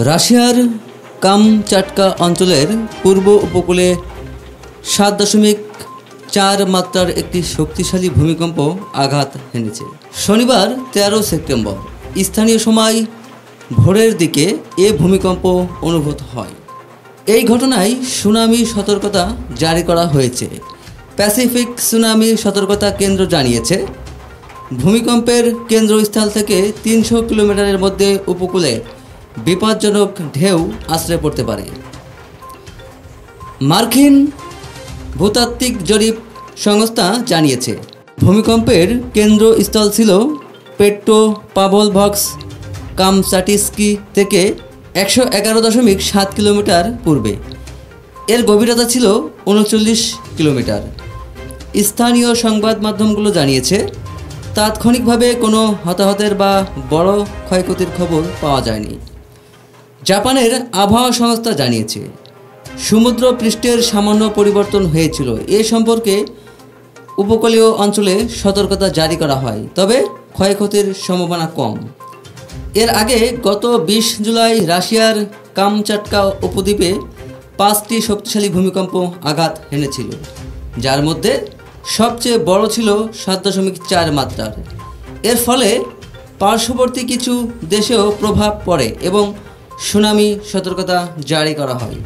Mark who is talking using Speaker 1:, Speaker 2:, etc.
Speaker 1: রাশিয়ার কামচাটকা অঞ্চলের পূর্ব উপকূলে ৭.৪ মাত্রার একটি শক্তিশালী ভূমিকম্প আঘাত হেনেছে। শনিবার ১৩ সেপ্টেম্বর স্থানীয় সময় ভোরের দিকে এ ভূমিকম্প অনুভূত হয়। এই ঘটনায় সুনামি সতর্কতা জারি করা হয়েছে। প্যাসিফিক সুনামি সতর্কতা কেন্দ্র জানিয়েছে, ভূমিকম্পের কেন্দ্রস্থল থেকে ৩০০ কিলোমিটারের মধ্যে উপকূলে বিপজ্জনক ঢেউ আছড়ে পড়তে পারে। মার্কিন ভূতাত্ত্বিক জরিপ সংস্থা জানিয়েছে, ভূমিকম্পের কেন্দ্রস্থল ছিল পেট্রোপাভলভস্ক কামচাটস্কি থেকে ১১১.৭ কিলোমিটার পূর্বে। এর গভীরতা ছিল ৩৯ কিলোমিটার। স্থানীয় সংবাদ মাধ্যমগুলো জানিয়েছে, তাৎক্ষণিকভাবে কোনো হতাহতের বা বড় ক্ষয়ক্ষতির খবর পাওয়া যায়নি। জাপানের আবহাওয়া সংস্থা জানিয়েছে, সমুদ্র পৃষ্ঠের সামান্য পরিবর্তন হয়েছিল। এ সম্পর্কে উপকূলীয় অঞ্চলে সতর্কতা জারি করা হয়, তবে ক্ষয়ক্ষতির সম্ভাবনা কম। এর আগে গত ২০ জুলাই রাশিয়ার কামচাটকা উপদ্বীপে ৫টি শক্তিশালী ভূমিকম্প আঘাত হেনেছিল, যার মধ্যে সবচেয়ে বড় ছিল ৭.৪ মাত্রার। এর ফলে পার্শ্ববর্তী কিছু দেশেও প্রভাব পড়ে এবং সুনামি সতর্কতা জারি করা হয়।